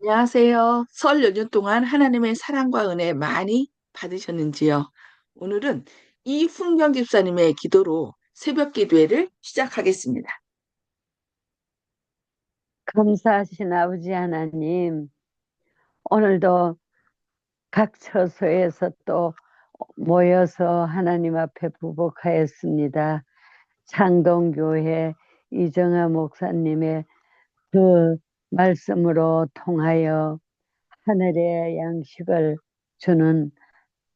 안녕하세요. 설 연휴 동안 하나님의 사랑과 은혜 많이 받으셨는지요? 오늘은 이훈경 집사님의 기도로 새벽 기도회를 시작하겠습니다. 감사하신 아버지 하나님, 오늘도 각 처소에서 또 모여서 하나님 앞에 부복하였습니다. 창동교회 이정아 목사님의 그 말씀으로 통하여 하늘의 양식을 주는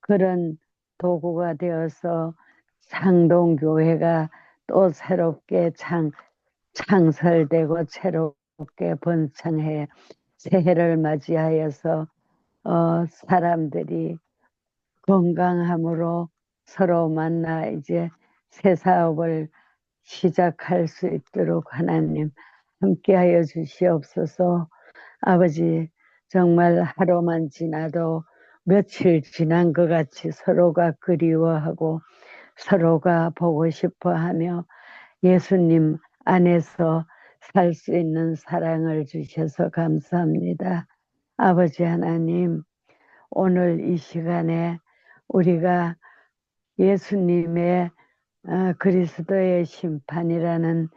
그런 도구가 되어서 창동교회가 또 새롭게 창설되고 새롭게 번창해 새해를 맞이하여서 사람들이 건강함으로 서로 만나 이제 새 사업을 시작할 수 있도록 하나님 함께하여 주시옵소서. 아버지, 정말 하루만 지나도 며칠 지난 것 같이 서로가 그리워하고 서로가 보고 싶어 하며 예수님 안에서 살 수 있는 사랑을 주셔서 감사합니다. 아버지 하나님, 오늘 이 시간에 우리가 예수님의 그리스도의 심판이라는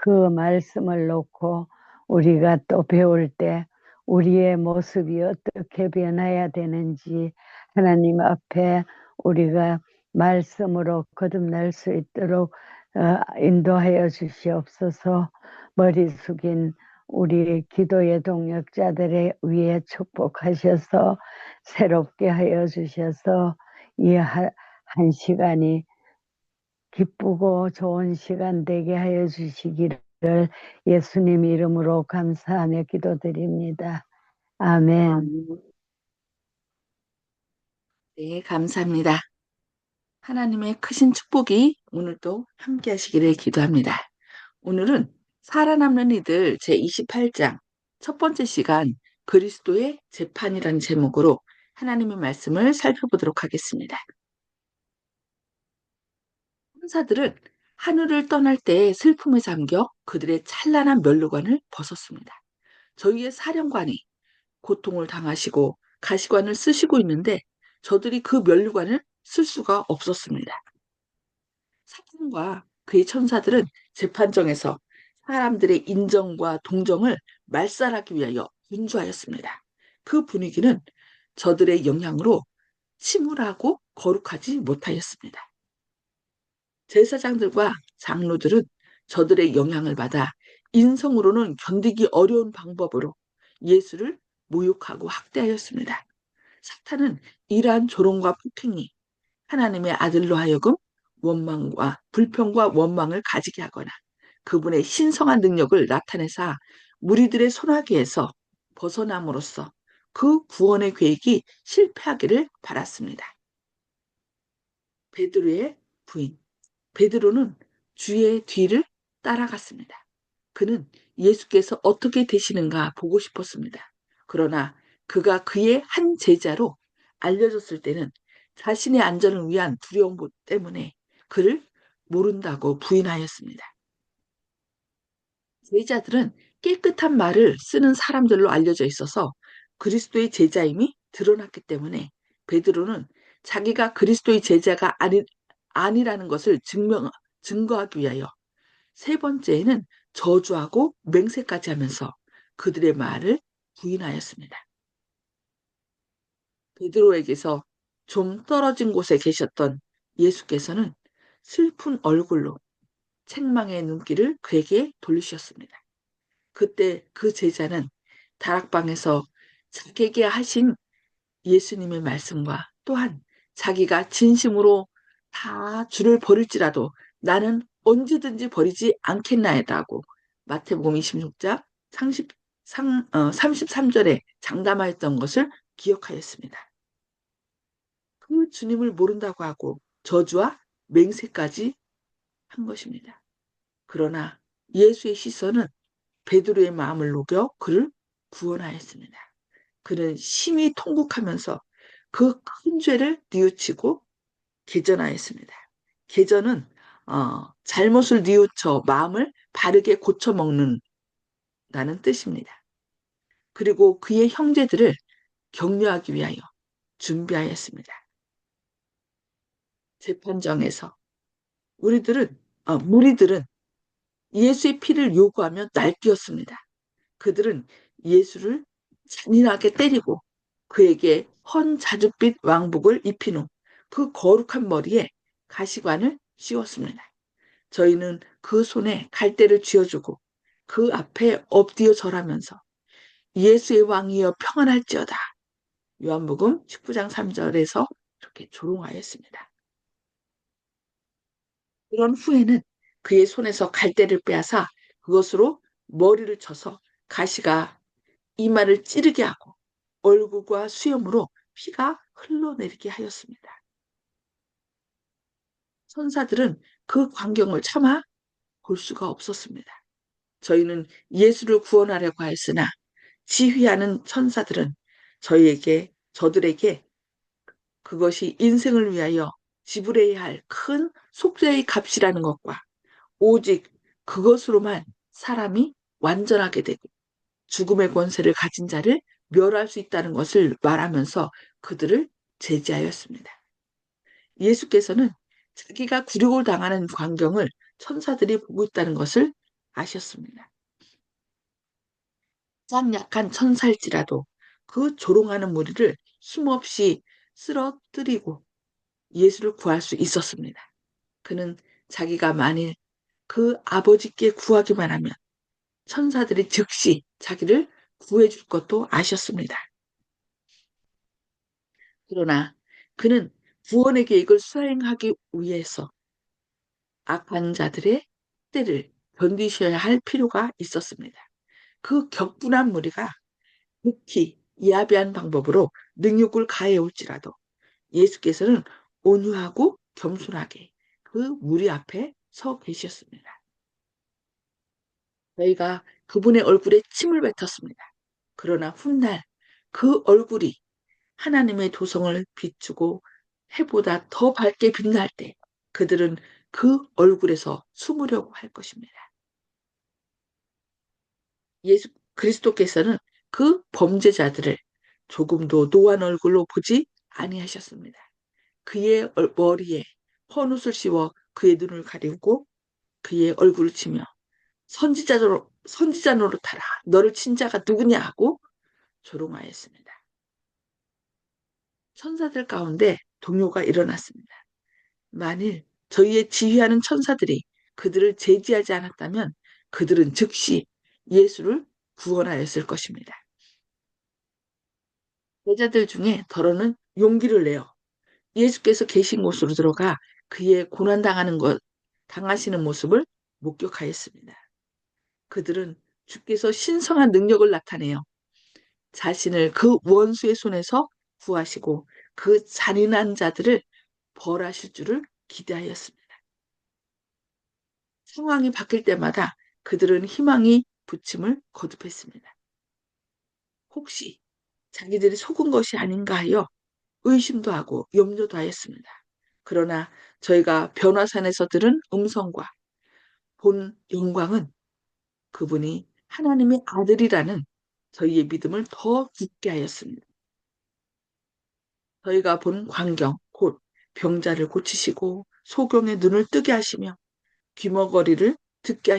그 말씀을 놓고 우리가 또 배울 때 우리의 모습이 어떻게 변해야 되는지 하나님 앞에 우리가 말씀으로 거듭날 수 있도록 인도하여 주시옵소서. 머리 숙인 우리 기도의 동역자들의 위에 축복하셔서 새롭게 하여 주셔서 이 한 시간이 기쁘고 좋은 시간 되게 하여 주시기를 예수님 이름으로 감사하며 기도드립니다. 아멘. 네, 감사합니다. 하나님의 크신 축복이 오늘도 함께 하시기를 기도합니다. 오늘은 살아남는 이들 제28장 첫 번째 시간 그리스도의 재판이라는 제목으로 하나님의 말씀을 살펴보도록 하겠습니다. 천사들은 하늘을 떠날 때 슬픔에 잠겨 그들의 찬란한 면류관을 벗었습니다. 저희의 사령관이 고통을 당하시고 가시관을 쓰시고 있는데 저들이 그 면류관을 쓸 수가 없었습니다. 사탄과 그의 천사들은 재판정에서 사람들의 인정과 동정을 말살하기 위하여 분주하였습니다. 그 분위기는 저들의 영향으로 침울하고 거룩하지 못하였습니다. 제사장들과 장로들은 저들의 영향을 받아 인성으로는 견디기 어려운 방법으로 예수를 모욕하고 학대하였습니다. 사탄은 이러한 조롱과 폭행이 하나님의 아들로 하여금 원망과 불평과 원망을 가지게 하거나 그분의 신성한 능력을 나타내사 무리들의 손아귀에서 벗어남으로써 그 구원의 계획이 실패하기를 바랐습니다. 베드로의 부인 베드로는 주의 뒤를 따라갔습니다. 그는 예수께서 어떻게 되시는가 보고 싶었습니다. 그러나 그가 그의 한 제자로 알려졌을 때는 자신의 안전을 위한 두려움 때문에 그를 모른다고 부인하였습니다. 제자들은 깨끗한 말을 쓰는 사람들로 알려져 있어서 그리스도의 제자임이 드러났기 때문에 베드로는 자기가 그리스도의 제자가 아니라는 것을 증거하기 위하여 세 번째에는 저주하고 맹세까지 하면서 그들의 말을 부인하였습니다. 베드로에게서 좀 떨어진 곳에 계셨던 예수께서는 슬픈 얼굴로 책망의 눈길을 그에게 돌리셨습니다. 그때 그 제자는 다락방에서 자기에게 하신 예수님의 말씀과 또한 자기가 진심으로 다 주를 버릴지라도 나는 언제든지 버리지 않겠나이다고 마태복음 26장 33절에 장담하였던 것을 기억하였습니다. 그 주님을 모른다고 하고 저주와 맹세까지 한 것입니다. 그러나 예수의 시선은 베드로의 마음을 녹여 그를 구원하였습니다. 그는 심히 통곡하면서 그 큰 죄를 뉘우치고 개전하였습니다. 개전은 잘못을 뉘우쳐 마음을 바르게 고쳐 먹는다는 뜻입니다. 그리고 그의 형제들을 격려하기 위하여 준비하였습니다. 재판정에서 무리들은 예수의 피를 요구하며 날뛰었습니다. 그들은 예수를 잔인하게 때리고 그에게 헌자줏빛 왕복을 입힌 후 그 거룩한 머리에 가시관을 씌웠습니다. 저희는 그 손에 갈대를 쥐어주고 그 앞에 엎드려 절하면서 예수의 왕이여 평안할지어다. 요한복음 19장 3절에서 이렇게 조롱하였습니다. 그런 후에는 그의 손에서 갈대를 빼앗아 그것으로 머리를 쳐서 가시가 이마를 찌르게 하고 얼굴과 수염으로 피가 흘러내리게 하였습니다. 천사들은 그 광경을 차마 볼 수가 없었습니다. 저희는 예수를 구원하려고 하였으나 지휘하는 천사들은 저들에게 그것이 인생을 위하여 지불해야 할 큰 속죄의 값이라는 것과 오직 그것으로만 사람이 완전하게 되고 죽음의 권세를 가진 자를 멸할 수 있다는 것을 말하면서 그들을 제지하였습니다. 예수께서는 자기가 굴욕을 당하는 광경을 천사들이 보고 있다는 것을 아셨습니다. 가장 약한 천사일지라도 그 조롱하는 무리를 힘없이 쓰러뜨리고 예수를 구할 수 있었습니다. 그는 자기가 만일 그 아버지께 구하기만 하면 천사들이 즉시 자기를 구해줄 것도 아셨습니다. 그러나 그는 구원의 계획을 수행하기 위해서 악한 자들의 때를 견디셔야 할 필요가 있었습니다. 그 격분한 무리가 극히 야비한 방법으로 능욕을 가해올지라도 예수께서는 온유하고 겸손하게 그 무리 앞에 서 계셨습니다. 저희가 그분의 얼굴에 침을 뱉었습니다. 그러나 훗날 그 얼굴이 하나님의 도성을 비추고 해보다 더 밝게 빛날 때 그들은 그 얼굴에서 숨으려고 할 것입니다. 예수 그리스도께서는 그 범죄자들을 조금도 노한 얼굴로 보지 아니하셨습니다. 그의 머리에 헌옷을 씌워 그의 눈을 가리고 그의 얼굴을 치며 선지자 노릇하라. 너를 친 자가 누구냐 하고 조롱하였습니다. 천사들 가운데 동요가 일어났습니다. 만일 저희의 지휘하는 천사들이 그들을 제지하지 않았다면 그들은 즉시 예수를 구원하였을 것입니다. 제자들 중에 더러는 용기를 내어 예수께서 계신 곳으로 들어가 그의 당하시는 모습을 목격하였습니다. 그들은 주께서 신성한 능력을 나타내어 자신을 그 원수의 손에서 구하시고 그 잔인한 자들을 벌하실 줄을 기대하였습니다. 상황이 바뀔 때마다 그들은 희망이 부침을 거듭했습니다. 혹시 자기들이 속은 것이 아닌가 하여 의심도 하고 염려도 하였습니다. 그러나 저희가 변화산에서 들은 음성과 본 영광은 그분이 하나님의 아들이라는 저희의 믿음을 더 굳게 하였습니다. 저희가 본 광경, 곧 병자를 고치시고 소경의 눈을 뜨게 하시며 귀머거리를 듣게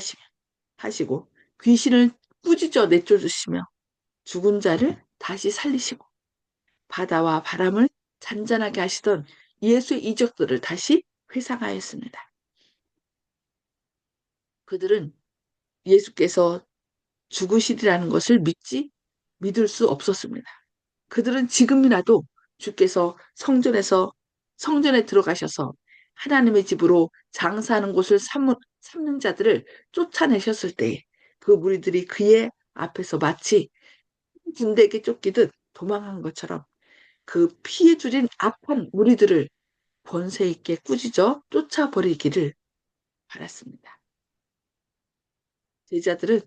하시고 귀신을 꾸짖어 내쫓으시며 죽은 자를 다시 살리시고 바다와 바람을 잔잔하게 하시던 예수의 이적들을 다시 회상하였습니다. 그들은 예수께서 죽으시리라는 것을 믿을 수 없었습니다. 그들은 지금이라도 주께서 성전에 들어가셔서 하나님의 집으로 장사하는 곳을 삼는 자들을 쫓아내셨을 때에 그 무리들이 그의 앞에서 마치 군대에게 쫓기듯 도망한 것처럼 그 피해 줄인 악한 무리들을 권세 있게 꾸짖어 쫓아버리기를 바랐습니다. 제자들은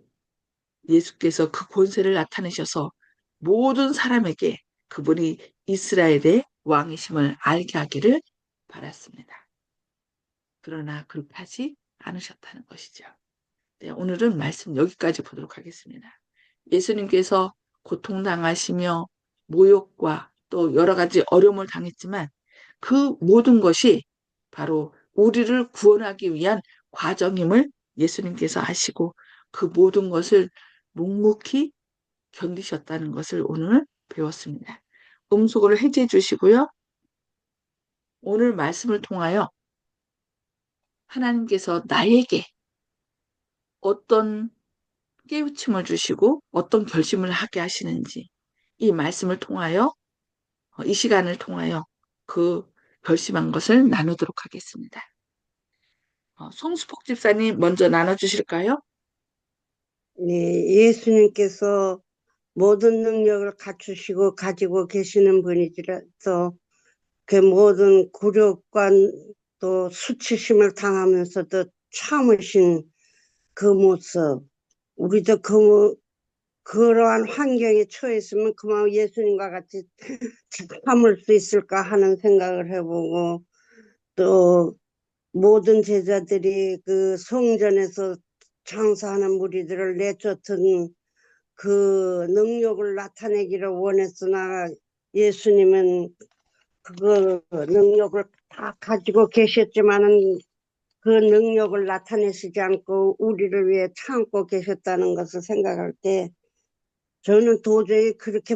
예수께서 그 권세를 나타내셔서 모든 사람에게 그분이 이스라엘의 왕이심을 알게 하기를 바랐습니다. 그러나 그렇게 하지 않으셨다는 것이죠. 네, 오늘은 말씀 여기까지 보도록 하겠습니다. 예수님께서 고통당하시며 모욕과 또 여러 가지 어려움을 당했지만 그 모든 것이 바로 우리를 구원하기 위한 과정임을 예수님께서 아시고 그 모든 것을 묵묵히 견디셨다는 것을 오늘 배웠습니다. 음속을 해제해 주시고요. 오늘 말씀을 통하여 하나님께서 나에게 어떤 깨우침을 주시고 어떤 결심을 하게 하시는지 이 말씀을 통하여 이 시간을 통하여 그 결심한 것을 나누도록 하겠습니다. 송수폭 집사님 먼저 나눠주실까요? 네, 예수님께서 모든 능력을 갖추시고 가지고 계시는 분이라서 그 모든 굴욕과 또 수치심을 당하면서도 참으신 그 모습, 우리도 그러한 환경에 처했으면 그만 예수님과 같이 참을 수 있을까 하는 생각을 해보고, 또 모든 제자들이 그 성전에서 장사하는 무리들을 내쫓은 그 능력을 나타내기를 원했으나 예수님은 그 능력을 다 가지고 계셨지만은 그 능력을 나타내시지 않고 우리를 위해 참고 계셨다는 것을 생각할 때 저는 도저히 그렇게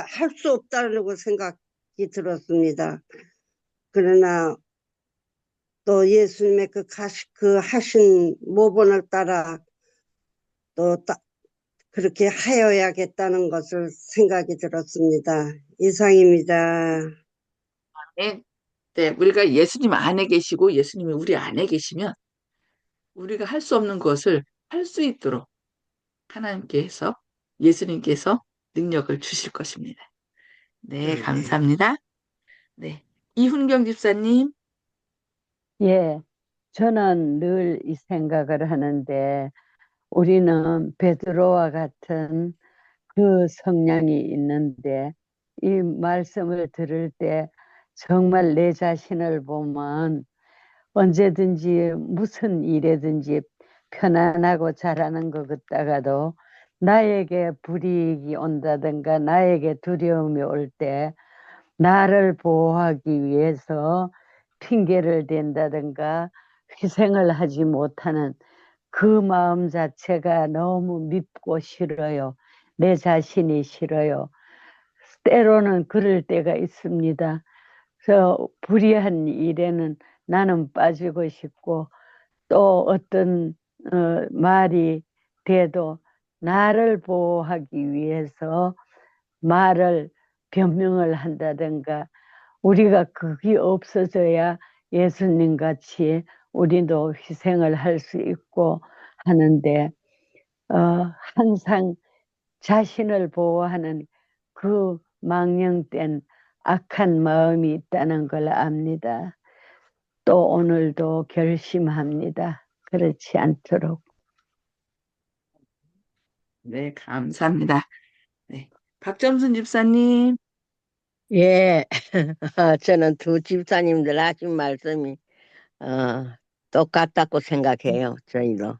할 수 없다고 생각이 들었습니다. 그러나 또 예수님의 그 하신 모본을 따라 또 그렇게 하여야겠다는 것을 생각이 들었습니다. 이상입니다. 네, 네, 우리가 예수님 안에 계시고 예수님이 우리 안에 계시면 우리가 할 수 없는 것을 할 수 있도록 하나님께서 예수님께서 능력을 주실 것입니다. 네, 네. 감사합니다. 네, 이훈경 집사님. 예, 저는 늘 이 생각을 하는데 우리는 베드로와 같은 그 성량이 있는데 이 말씀을 들을 때 정말 내 자신을 보면 언제든지 무슨 일에든지 편안하고 잘하는 것 같다가도 나에게 불이익이 온다든가 나에게 두려움이 올 때 나를 보호하기 위해서 핑계를 댄다든가 희생을 하지 못하는 그 마음 자체가 너무 밉고 싫어요. 내 자신이 싫어요. 때로는 그럴 때가 있습니다. 그래서 불의한 일에는 나는 빠지고 싶고 또 어떤 말이 돼도 나를 보호하기 위해서 말을 변명을 한다든가 우리가 그게 없어져야 예수님 같이 우리도 희생을 할 수 있고 하는데 항상 자신을 보호하는 그 망령된 악한 마음이 있다는 걸 압니다. 또 오늘도 결심합니다. 그렇지 않도록. 네, 감사합니다. 네, 박점순 집사님. 예, 저는 두 집사님들 하신 말씀이 어, 똑같다고 생각해요. 저희도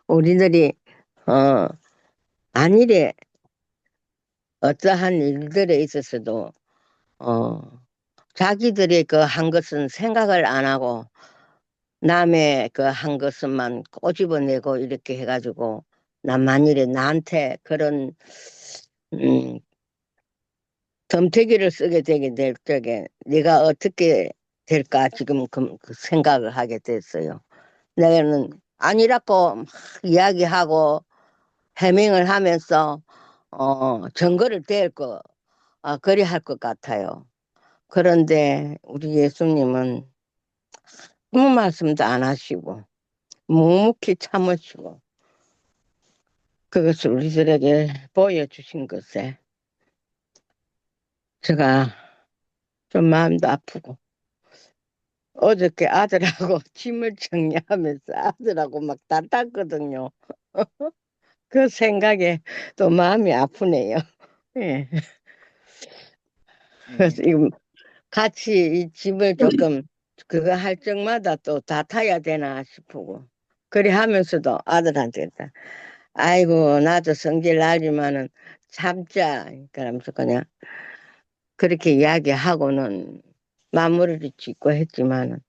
우리들이 어, 안일에 어떠한 일들에 있어서도 어, 자기들이 그 한 것은 생각을 안 하고 남의 그 한 것은만 꼬집어내고 이렇게 해가지고 만일에 나한테 그런 음, 덤태기를 쓰게 되게 될 적에 네가 어떻게 될까 지금 그 생각을 하게 됐어요. 내가는 아니라고 막 이야기하고 해명을 하면서 증거를 댈 거, 그리 할 것 같아요. 그런데 우리 예수님은 아무 말씀도 안 하시고 묵묵히 참으시고 그것을 우리들에게 보여주신 것에 제가 좀 마음도 아프고 어저께 아들하고 짐을 정리하면서 아들하고 막 다퉜거든요. 그 생각에 또 마음이 아프네요. 예. 네, 그래서 이거 같이 이 짐을 조금 그거 할 적마다 또 다 타야 되나 싶고 그래 하면서도 아들한테 아이고, 나도 성질 나지만은 참자. 그러면서 그냥 그렇게 이야기하고는 마무리를 짓고 했지만은,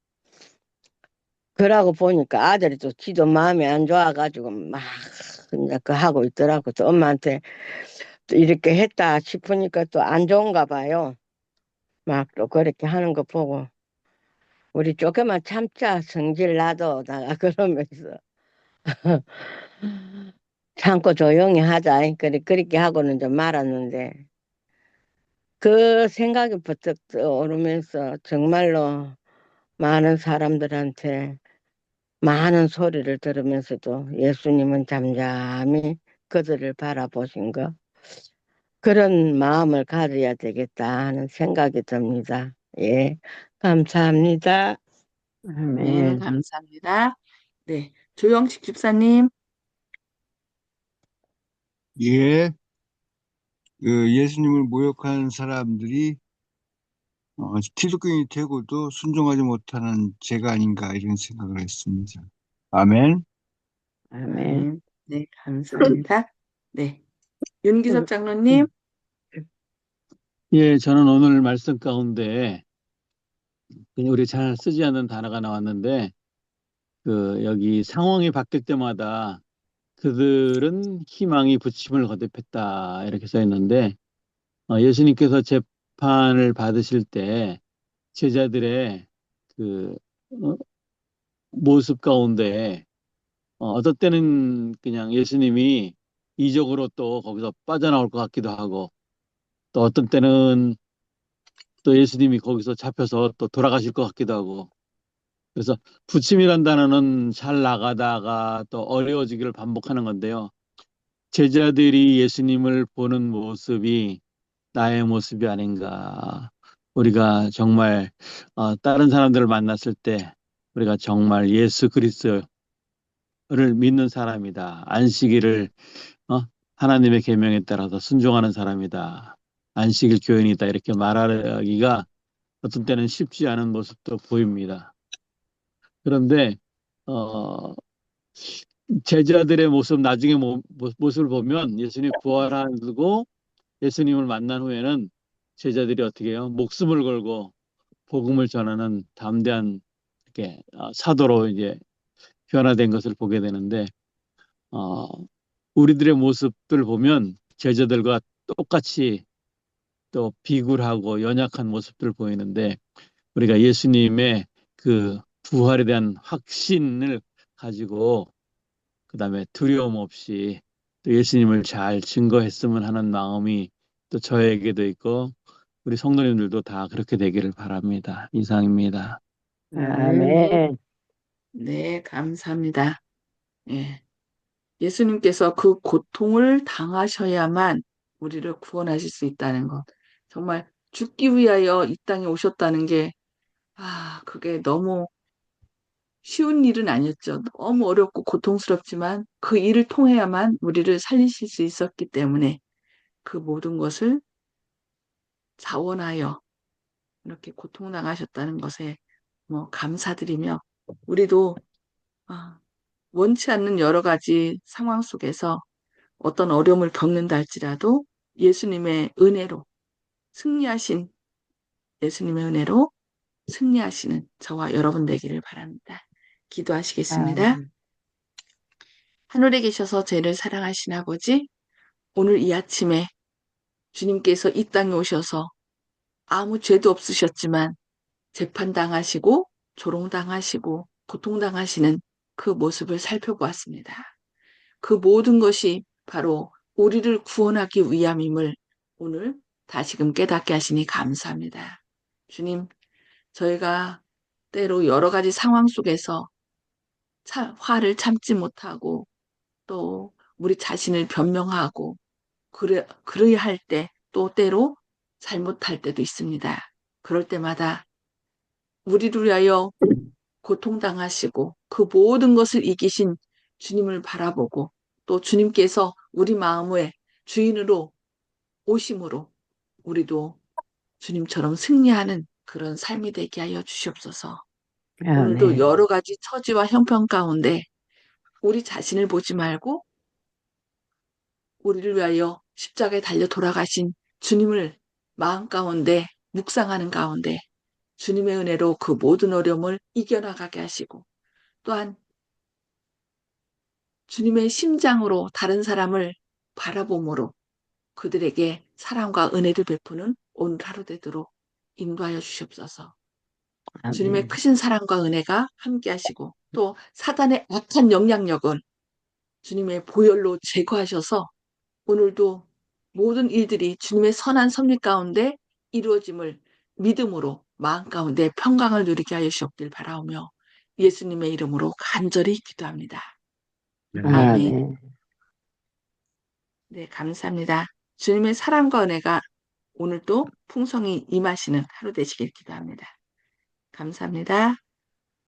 그러고 보니까 아들이 또 지도 마음이 안 좋아가지고 막 그냥 그 하고 있더라고. 또 엄마한테 또 이렇게 했다 싶으니까 또 안 좋은가 봐요. 막 또 그렇게 하는 거 보고 우리 조금만 참자, 성질 나도 나가 그러면서 참고 조용히 하자. 그렇게 하고는 좀 말았는데, 그 생각이 버뜩 떠오르면서 정말로 많은 사람들한테 많은 소리를 들으면서도 예수님은 잠잠히 그들을 바라보신 거, 그런 마음을 가져야 되겠다 하는 생각이 듭니다. 예, 감사합니다. 네, 아멘. 감사합니다. 네, 조영식 집사님. 예, 그 예수님을 모욕한 사람들이 기독교인이 되고도 순종하지 못하는 죄가 아닌가 이런 생각을 했습니다. 아멘. 아멘. 아멘. 네, 감사합니다. 네, 윤기섭 장로님. 예, 저는 오늘 말씀 가운데 그냥 우리 잘 쓰지 않는 단어가 나왔는데 그 여기 상황이 바뀔 때마다 그들은 희망이 부침을 거듭했다 이렇게 써 있는데 예수님께서 재판을 받으실 때 제자들의 그 어, 모습 가운데 어떨 때는 그냥 예수님이 이적으로 또 거기서 빠져나올 것 같기도 하고 또 어떤 때는 또 예수님이 거기서 잡혀서 또 돌아가실 것 같기도 하고 그래서 부침이란 단어는 잘 나가다가 또 어려워지기를 반복하는 건데요. 제자들이 예수님을 보는 모습이 나의 모습이 아닌가. 우리가 정말 다른 사람들을 만났을 때 우리가 정말 예수 그리스도를 믿는 사람이다. 안식일을 어? 하나님의 계명에 따라서 순종하는 사람이다. 안식일 교인이다. 이렇게 말하기가 어떤 때는 쉽지 않은 모습도 보입니다. 그런데 어, 제자들의 모습 나중에 모습을 보면 예수님 부활하고 예수님을 만난 후에는 제자들이 어떻게 해요? 목숨을 걸고 복음을 전하는 담대한 이렇게 사도로 이제 변화된 것을 보게 되는데 어, 우리들의 모습들 보면 제자들과 똑같이 또 비굴하고 연약한 모습들 보이는데 우리가 예수님의 그 부활에 대한 확신을 가지고 그다음에 두려움 없이 또 예수님을 잘 증거했으면 하는 마음이 또 저에게도 있고 우리 성도님들도 다 그렇게 되기를 바랍니다. 이상입니다. 네, 아멘. 네, 감사합니다. 예, 예수님께서 그 고통을 당하셔야만 우리를 구원하실 수 있다는 것. 정말 죽기 위하여 이 땅에 오셨다는 게, 그게 너무 쉬운 일은 아니었죠. 너무 어렵고 고통스럽지만 그 일을 통해야만 우리를 살리실 수 있었기 때문에 그 모든 것을 자원하여 이렇게 고통당하셨다는 것에 뭐 감사드리며 우리도 아, 원치 않는 여러 가지 상황 속에서 어떤 어려움을 겪는다 할지라도 예수님의 은혜로 승리하신 예수님의 은혜로 승리하시는 저와 여러분 되기를 바랍니다. 기도하시겠습니다. 아멘. 하늘에 계셔서 죄를 사랑하신 아버지, 오늘 이 아침에 주님께서 이 땅에 오셔서 아무 죄도 없으셨지만 재판당하시고 조롱당하시고 고통당하시는 그 모습을 살펴보았습니다. 그 모든 것이 바로 우리를 구원하기 위함임을 오늘 다시금 깨닫게 하시니 감사합니다. 주님, 저희가 때로 여러 가지 상황 속에서 화를 참지 못하고 또 우리 자신을 변명하고 그래야 할 때 또 때로 잘못할 때도 있습니다. 그럴 때마다 우리를 위하여 고통당하시고 그 모든 것을 이기신 주님을 바라보고 또 주님께서 우리 마음의 주인으로 오심으로 우리도 주님처럼 승리하는 그런 삶이 되게 하여 주시옵소서. 오늘도 아멘. 여러 가지 처지와 형편 가운데 우리 자신을 보지 말고 우리를 위하여 십자가에 달려 돌아가신 주님을 마음 가운데 묵상하는 가운데 주님의 은혜로 그 모든 어려움을 이겨나가게 하시고 또한 주님의 심장으로 다른 사람을 바라봄으로 그들에게 사랑과 은혜를 베푸는 오늘 하루 되도록 인도하여 주시옵소서. 주님의 아멘. 크신 사랑과 은혜가 함께 하시고 또 사단의 악한 영향력은 주님의 보혈로 제거하셔서 오늘도 모든 일들이 주님의 선한 섭리 가운데 이루어짐을 믿음으로 마음 가운데 평강을 누리게 하여 주옵길 바라오며 예수님의 이름으로 간절히 기도합니다. 아멘. 아멘. 네, 감사합니다. 주님의 사랑과 은혜가 오늘도 풍성히 임하시는 하루 되시길 기도합니다. 감사합니다.